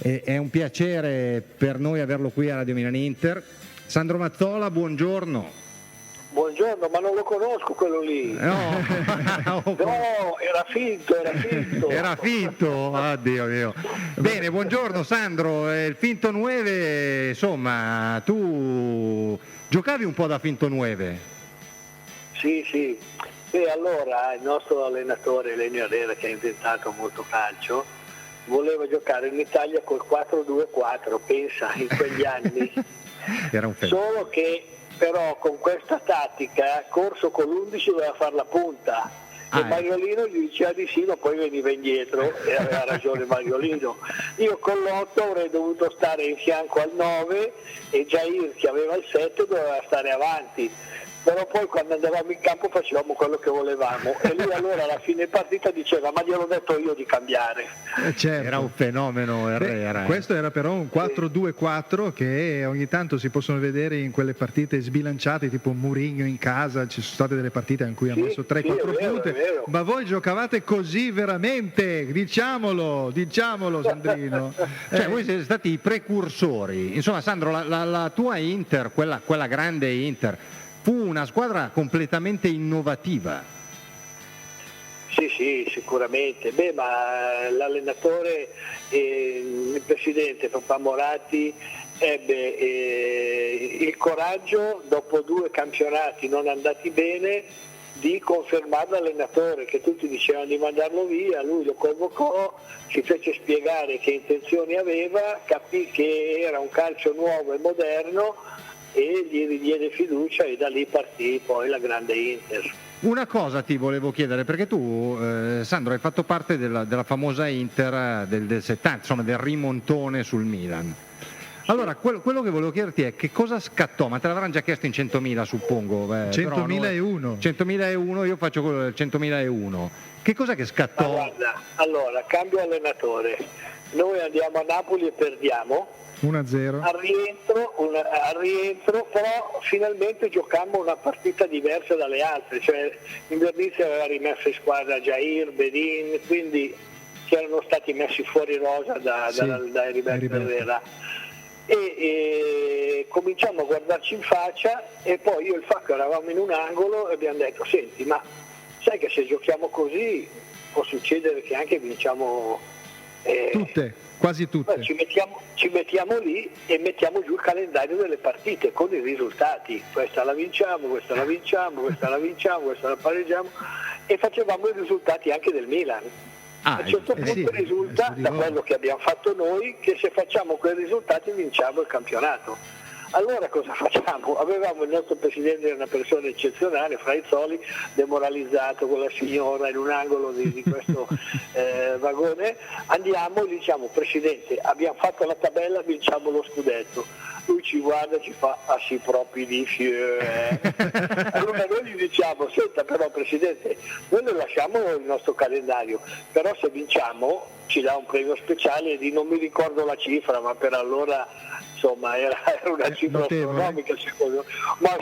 È un piacere per noi averlo qui a Radio Milano Inter. Sandro Mazzola, buongiorno. Buongiorno, ma non lo conosco quello lì. No, no, era finto. Era finto, oddio mio. Bene, buongiorno Sandro, il finto 9, insomma, tu giocavi un po' da finto 9? Sì. E allora il nostro allenatore Lenio Herrera, che ha inventato molto calcio, voleva giocare in Italia col 4-2-4, pensa, in quegli anni. Era un fenomeno. Solo che però con questa tattica Corso con l'11 doveva fare la punta e Mariolino gli diceva di sì, ma poi veniva indietro e aveva ragione Mariolino. Io con l'8 avrei dovuto stare in fianco al 9 e Jair, che aveva il 7, doveva stare avanti. Però poi quando andavamo in campo facevamo quello che volevamo e lui allora alla fine partita diceva ma gliel'ho detto io di cambiare. Certo. Era un fenomeno Herrera. Questo era però un 4-2-4 che ogni tanto si possono vedere in quelle partite sbilanciate tipo Mourinho in casa, ci sono state delle partite in cui ha messo 3-4 punte, ma voi giocavate così veramente, diciamolo Sandrino. Cioè voi siete stati i precursori. Insomma Sandro, la tua Inter, quella grande Inter, fu una squadra completamente innovativa. Sì, sicuramente. Ma l'allenatore, il presidente Papà Moratti ebbe il coraggio, dopo 2 campionati non andati bene, di confermare l'allenatore, che tutti dicevano di mandarlo via. Lui lo convocò, ci fece spiegare che intenzioni aveva, capì che era un calcio nuovo e moderno e gli ridiede fiducia e da lì partì poi la grande Inter. Una cosa ti volevo chiedere, perché tu Sandro hai fatto parte della famosa Inter del 70, insomma del rimontone sul Milan. Allora quello che volevo chiederti è che cosa scattò, ma te l'avranno già chiesto in 100.000 suppongo. 100.001. 100.001, io faccio quello del 100.001. Che cosa che scattò? Ma guarda, allora cambio allenatore, noi andiamo a Napoli e perdiamo 1-0. al rientro però finalmente giocammo una partita diversa dalle altre, cioè Invernizzi aveva rimesso in squadra Jair, Bedin, quindi che erano stati messi fuori rosa da Heriberto Herrera e cominciamo a guardarci in faccia e poi io e il Facco eravamo in un angolo e abbiamo detto senti, ma sai che se giochiamo così può succedere che anche vinciamo quasi tutte. Ci mettiamo lì e mettiamo giù il calendario delle partite con i risultati, questa la vinciamo, questa la vinciamo, questa la vinciamo, questa la pareggiamo e facevamo i risultati anche del Milan. A un certo punto risulta da quello che abbiamo fatto noi che se facciamo quei risultati vinciamo il campionato. Allora cosa facciamo? Avevamo il nostro presidente, era una persona eccezionale, Fraizzoli, demoralizzato con la signora in un angolo di questo vagone, andiamo e diciamo presidente abbiamo fatto la tabella, vinciamo lo scudetto. Lui ci guarda e ci fa sì proprio dici allora noi gli diciamo senta però presidente noi le lasciamo il nostro calendario, però se vinciamo ci dà un premio speciale di non mi ricordo la cifra, ma per allora insomma era una cifra astronomica secondo me. Ma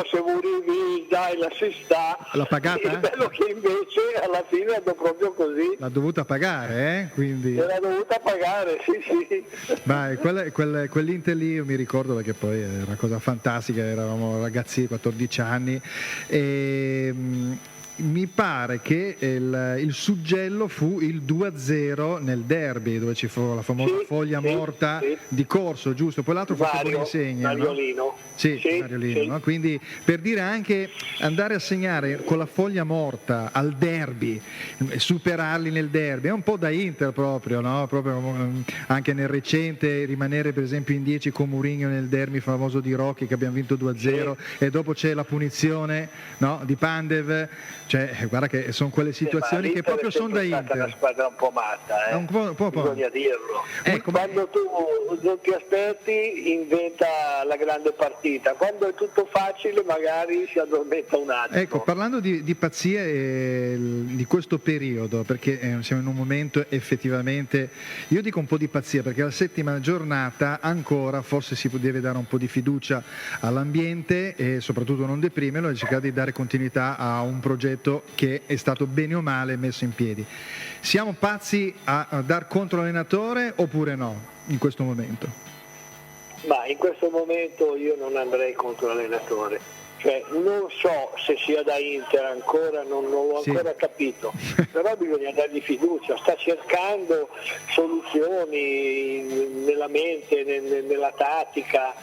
se volevi dai la si sta, l'ha pagata? È bello che invece alla fine hanno proprio così l'ha dovuta pagare, quindi l'ha dovuta pagare, sì. Ma quell'Inter lì io mi ricordo perché poi era una cosa fantastica, eravamo ragazzi di 14 anni e mi pare che il suggello fu il 2-0 nel derby dove ci fu la famosa foglia morta di Corso, giusto? Poi l'altro fu Boninsegna, Mariolino. No? Sì, Mariolino, no? Quindi per dire anche andare a segnare con la foglia morta al derby, superarli nel derby, è un po' da Inter proprio, no? Proprio anche nel recente rimanere per esempio in 10 con Mourinho nel derby famoso di Rocchi che abbiamo vinto 2-0 e dopo c'è la punizione, no? Di Pandev. Cioè, guarda che sono quelle situazioni che proprio sono da Inter. È una squadra un po' matta, bisogna dirlo. Quando tu non ti aspetti inventa la grande partita, quando è tutto facile magari si addormenta un attimo. Ecco, parlando di pazzie di questo periodo, perché siamo in un momento effettivamente, io dico un po' di pazzia perché la 7ª giornata ancora forse si deve dare un po' di fiducia all'ambiente e soprattutto non deprimerlo e cercare di dare continuità a un progetto che è stato bene o male messo in piedi. Siamo pazzi a dar contro l'allenatore oppure no? in questo momento? Ma in questo momento io non andrei contro l'allenatore, cioè non so se sia da Inter ancora, non l'ho ancora capito, però bisogna dargli fiducia, sta cercando soluzioni nella mente, nella tattica,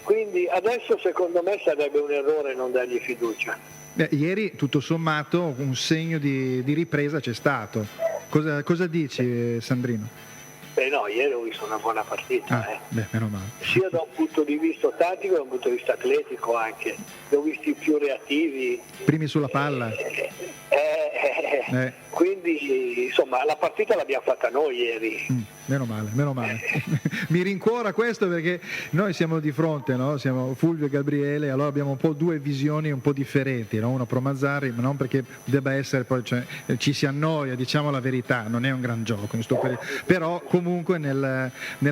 quindi adesso secondo me sarebbe un errore non dargli fiducia. Ieri tutto sommato un segno di ripresa c'è stato. Cosa dici, Sandrino? No, ieri ho visto una buona partita. Meno male. Sia da un punto di vista tattico che da un punto di vista atletico anche. Li ho visti più reattivi. Primi sulla palla. Quindi insomma la partita l'abbiamo fatta noi ieri. Meno male. Mi rincuora questo perché noi siamo di fronte, no? Siamo Fulvio e Gabriele, allora abbiamo un po' due visioni un po' differenti, no? Uno pro Mazzarri, ma non perché debba essere poi, ci si annoia, diciamo la verità, non è un gran gioco in sto periodo. Però comunque nella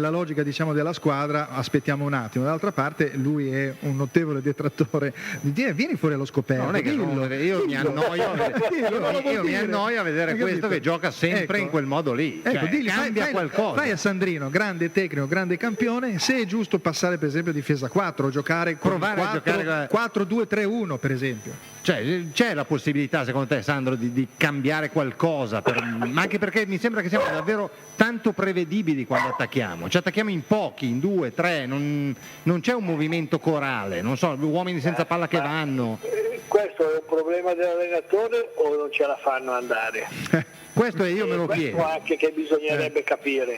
logica, diciamo, della squadra aspettiamo un attimo. D'altra parte lui è un notevole detrattore. Vieni fuori allo scoperto. Non è che io mi annoio a vedere questo che gioca sempre in quel modo lì. Cambia qualcosa. Fai a Sandrino, grande tecnico, grande campione, se è giusto passare per esempio a difesa 4, provare a giocare 4-2-3-1 per esempio. C'è la possibilità secondo te, Sandro, di cambiare qualcosa, ma anche perché mi sembra che siamo davvero tanto prevedibili quando attacchiamo, ci attacchiamo in pochi, in 2, 3, non c'è un movimento corale, non so, uomini senza palla che vanno. Questo è un problema dell'allenatore o non ce la fanno andare? Questo io me lo chiedo. Questo anche che bisognerebbe capire.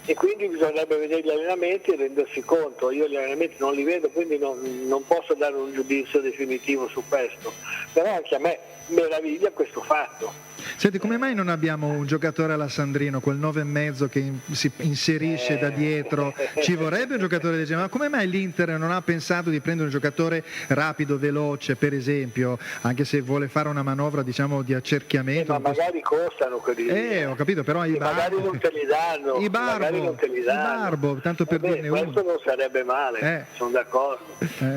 E quindi bisognerebbe vedere gli allenamenti e rendersi conto. Io gli allenamenti non li vedo, quindi non posso dare un giudizio definitivo su questo. Però anche a me meraviglia questo fatto. Senti, come mai non abbiamo un giocatore alla Sandrino, quel 9,5 che si inserisce da dietro? Ci vorrebbe un giocatore del genere, ma come mai l'Inter non ha pensato di prendere un giocatore rapido, veloce, per esempio, anche se vuole fare una manovra, diciamo, di accerchiamento? Ma magari costano quelli. Ho capito, però magari non te li danno. I Barbo, tanto per dirne uno. Questo non sarebbe male, sono d'accordo.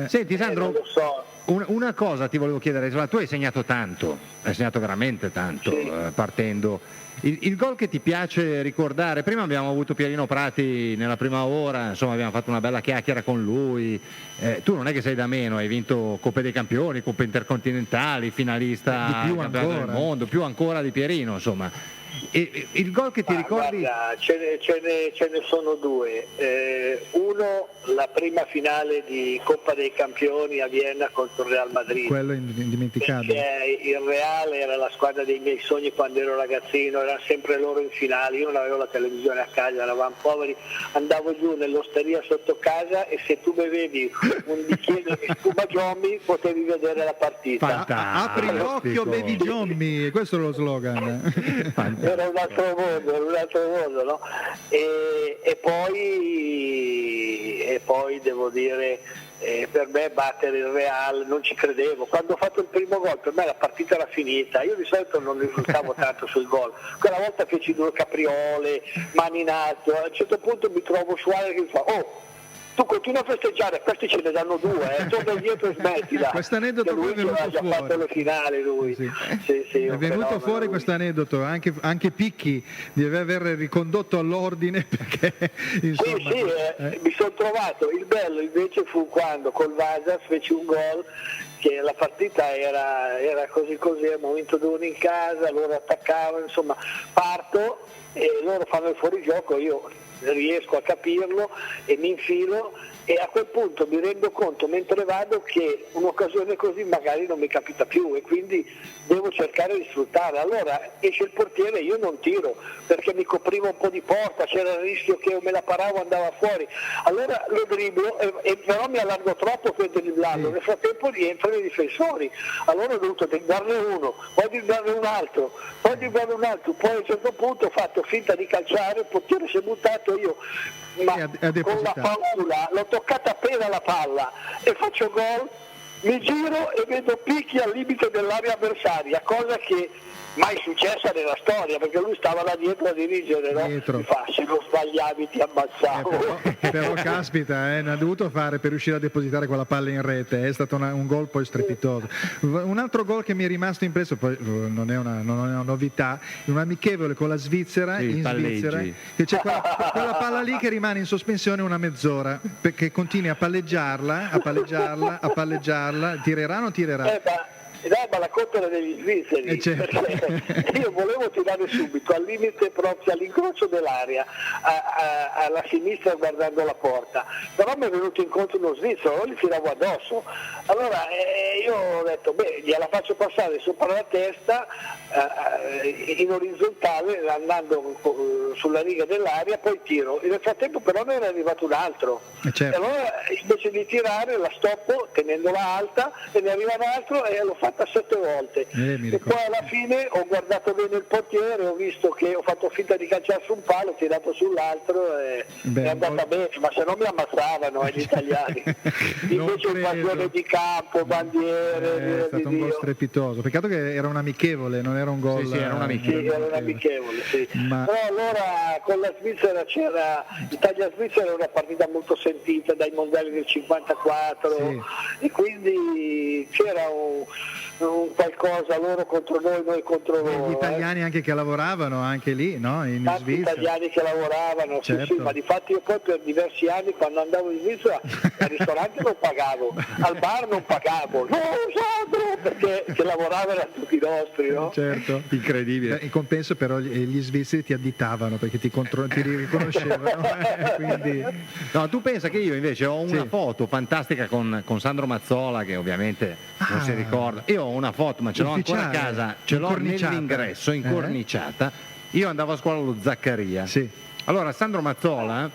Senti Sandro, non lo so. Una cosa ti volevo chiedere, tu hai segnato tanto, hai segnato veramente tanto, sì. Partendo. Il gol che ti piace ricordare, prima abbiamo avuto Pierino Prati nella prima ora, insomma abbiamo fatto una bella chiacchiera con lui, tu non è che sei da meno, hai vinto Coppe dei Campioni, Coppe Intercontinentali, finalista del Campionato del Mondo, più ancora di Pierino, insomma. E il gol che ti ricordi? Guarda, ce ne sono due. Uno, la prima finale di Coppa dei Campioni a Vienna contro il Real Madrid. Quello indimenticabile. Perché il Real era la squadra dei miei sogni quando ero ragazzino, erano sempre loro in finale. Io non avevo la televisione a casa, eravamo poveri, andavo giù nell'osteria sotto casa e se tu bevevi un bicchiere di spuma Jommy potevi vedere la partita. Apri l'occhio, bevi Jommy, questo è lo slogan. Era un altro mondo, no? E poi devo dire, per me battere il Real non ci credevo. Quando ho fatto il primo gol per me la partita era finita. Io di solito non risultavo tanto sul gol. Quella volta feci 2 capriole, mani in alto, a un certo punto mi trovo Suarez che mi fa tu continua a festeggiare, questi ce ne danno 2, torna indietro e smettila. Questo aneddoto poi è venuto fuori. Ha fatto le finali lui. Sì, è venuto fuori questo aneddoto, anche Picchi deve aver ricondotto all'ordine perché insomma. Mi sono trovato, il bello invece fu quando col Vasas feci un gol che la partita era così, abbiamo vinto 2-1 in casa, loro attaccavano, insomma parto e loro fanno il fuorigioco, io riesco a capirlo e mi infilo e a quel punto mi rendo conto mentre vado che un'occasione così magari non mi capita più e quindi devo cercare di sfruttare. Allora esce il portiere e io non tiro perché mi coprivo un po' di porta, c'era il rischio che me la paravo andava fuori, allora lo dribblo e però mi allargo troppo per dribblarlo, nel frattempo rientrano i difensori, allora ho dovuto dribbarne uno, poi dribbarne un altro, poi a un certo punto ho fatto finta di calciare, il portiere si è buttato, io con la paura l'ho toccata appena la palla e faccio gol mi giro e vedo Picchi al limite dell'area avversaria, cosa che mai successa nella storia, perché lui stava là dietro a dirigere, no? Mi fa, se lo sbagliavi ti ammazzavo. Però caspita, ne ha dovuto fare per riuscire a depositare quella palla in rete, è stato un gol poi strepitoso. Un altro gol che mi è rimasto impresso, poi non è una novità, un amichevole con la Svizzera, in Svizzera, che c'è quella palla lì che rimane in sospensione una mezz'ora, perché continui a palleggiarla, tirerà o non tirerà? Ma la colpa era degli svizzeri, certo. Perché io volevo tirare subito al limite, proprio all'incrocio dell'area, alla sinistra guardando la porta, però mi è venuto incontro uno svizzero, li tiravo addosso. Allora io ho detto, gliela faccio passare sopra la testa in orizzontale, andando sulla riga dell'area, poi tiro. Nel frattempo però ne era arrivato un altro. Certo. E allora invece di tirare la stoppo tenendola alta e ne arriva un altro e l'ho fatta 7 volte. E poi alla fine ho guardato bene il portiere, ho visto che ho fatto finta di calciare su un palo, ho tirato sull'altro e è andata bene, ma se no mi ammazzavano gli italiani. Invece invasione di campo, bandiere, è stato un gol strepitoso. Peccato che era un amichevole, non era un gol. Sì, era un amichevole. Sì, era un amichevole, sì. Però allora con la Svizzera Italia-Svizzera era una partita molto sentita dai mondiali del 54 e quindi c'era un qualcosa, loro contro noi contro loro. Gli italiani anche che lavoravano anche lì, no? In Tanti Svizzera. italiani che lavoravano, certo. sì, ma difatti io poi per diversi anni quando andavo in Svizzera al ristorante non pagavo, al bar non pagavo, no Sandro, perché che lavoravano erano tutti nostri, no? Certo. Incredibile. In compenso però gli svizzeri ti additavano perché ti riconoscevano. Quindi... No, tu pensa che io invece ho una foto fantastica con Sandro Mazzola, che ovviamente non si ricorda. Io ho una foto, ma ce l'ho ancora a casa, ce l'ho nell'ingresso, incorniciata. Io andavo a scuola allo Zaccaria. Sì. Allora Sandro Mazzola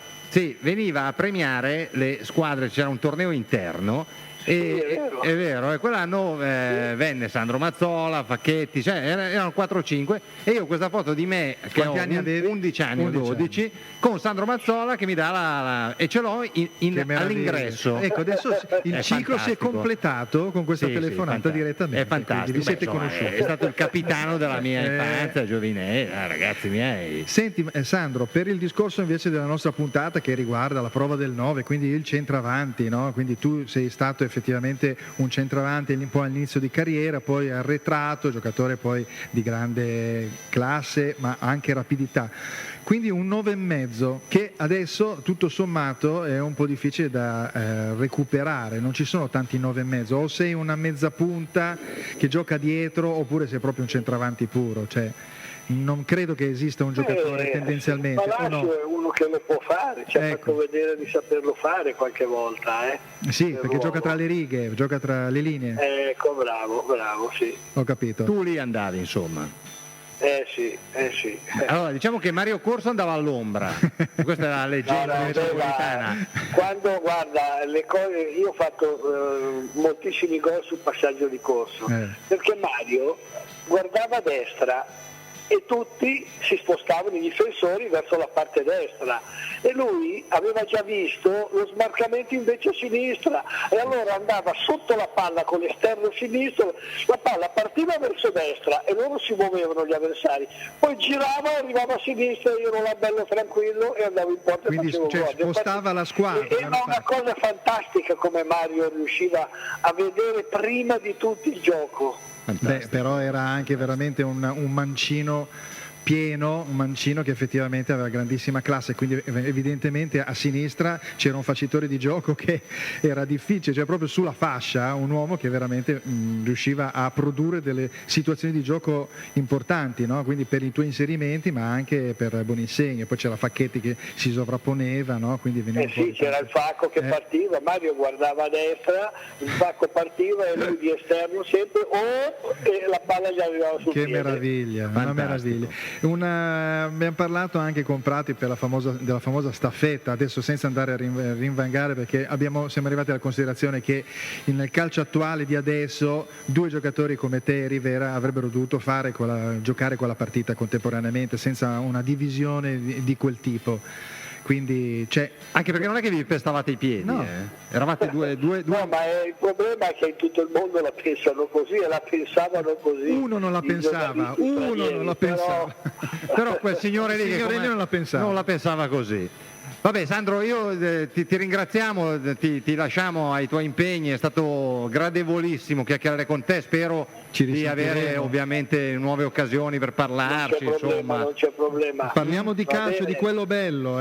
veniva a premiare le squadre, c'era un torneo interno. È vero, e quell'anno venne Sandro Mazzola, Facchetti, erano 4-5 e io ho questa foto di me che ho 11 anni o 12 con Sandro Mazzola che mi dà e ce l'ho all'ingresso. Ecco, adesso il ciclo fantastico. si è completato con questa telefonata direttamente. È fantastico, vi siete conosciuti. È stato il capitano della mia infanzia, giovinezza, ragazzi miei. Senti Sandro, per il discorso invece della nostra puntata che riguarda la prova del 9, quindi il centravanti, no? Quindi tu sei stato effettivamente un centravanti un po' all'inizio di carriera, poi arretrato, giocatore poi di grande classe ma anche rapidità, quindi un 9,5 che adesso tutto sommato è un po' difficile da recuperare, non ci sono tanti 9,5, o sei una mezza punta che gioca dietro oppure sei proprio un centravanti puro, cioè non credo che esista un giocatore tendenzialmente. Malacio è uno che lo può fare, ci ha fatto vedere di saperlo fare qualche volta. Sì, perché gioca tra le righe, gioca tra le linee. Ecco, bravo, sì. Ho capito. Tu lì andavi, insomma. Sì. Allora, diciamo che Mario Corso andava all'ombra, questa è la leggenda metropolitana. Quando, guarda, le cose, io ho fatto moltissimi gol sul passaggio di Corso, perché Mario guardava a destra e tutti si spostavano i difensori verso la parte destra e lui aveva già visto lo smarcamento invece a sinistra e allora andava sotto la palla con l'esterno sinistro, la palla partiva verso destra e loro si muovevano gli avversari, poi girava e arrivava a sinistra, io ero là bello tranquillo e andavo in porta e facevo gol. Spostava la squadra. Era una cosa fantastica come Mario riusciva a vedere prima di tutti il gioco. Però era anche veramente un mancino pieno, un mancino che effettivamente aveva grandissima classe, quindi evidentemente a sinistra c'era un facitore di gioco che era difficile, cioè proprio sulla fascia un uomo che veramente riusciva a produrre delle situazioni di gioco importanti, no? Quindi per i tuoi inserimenti ma anche per Boninsegni, poi c'era Facchetti che si sovrapponeva, no? Quindi c'era il Facco che partiva, Mario guardava a destra, il Facco partiva e lui di esterno sempre e la palla gli arrivava sul piede. Che meraviglia, una meraviglia. Abbiamo parlato anche con Prati della famosa staffetta, adesso senza andare a rinvangare perché siamo arrivati alla considerazione che nel calcio attuale di adesso 2 giocatori come te e Rivera avrebbero dovuto giocare quella partita contemporaneamente senza una divisione di quel tipo. quindi c'è... Anche perché non è che vi pestavate i piedi, No. eravate due No, ma il problema è che in tutto il mondo la pensano così e la pensavano così. Uno non la i pensava, giornalisti uno stranieri, non la pensava. Però quel signore lì, Il signore lì non la pensava. non la pensava così. Vabbè Sandro, io ti ringraziamo, ti lasciamo ai tuoi impegni, è stato gradevolissimo chiacchierare con te, spero Ci di avere risentiremo. ovviamente nuove occasioni per parlarci, insomma. Non c'è problema. Parliamo di Va calcio, bene. di quello bello,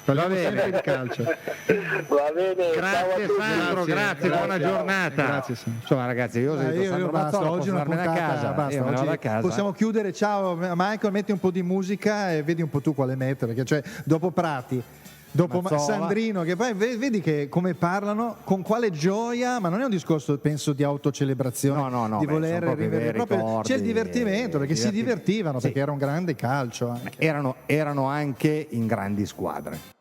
Parliamo Va bene. sempre di calcio. Va bene, ciao a Grazie tutti. Sandro, grazie, buona giornata. Grazie, Sandro. Insomma ragazzi, io ho detto Io Sandro basta, Mazzola, oggi posso una andarmene a puntata, casa, basta, io me ne oggi vado a casa. possiamo chiudere. Ciao Michael, metti un po' di musica e vedi un po' tu quale mettere, perché cioè dopo Prati, dopo Mazzola. Sandrino, che poi vedi che come parlano, con quale gioia, ma non è un discorso penso di autocelebrazione, No, di beh, voler sono proprio rivivere, veri proprio ricordi, c'è il divertimento, perché si divertivano, Sì. perché era un grande calcio anche. Erano anche in grandi squadre.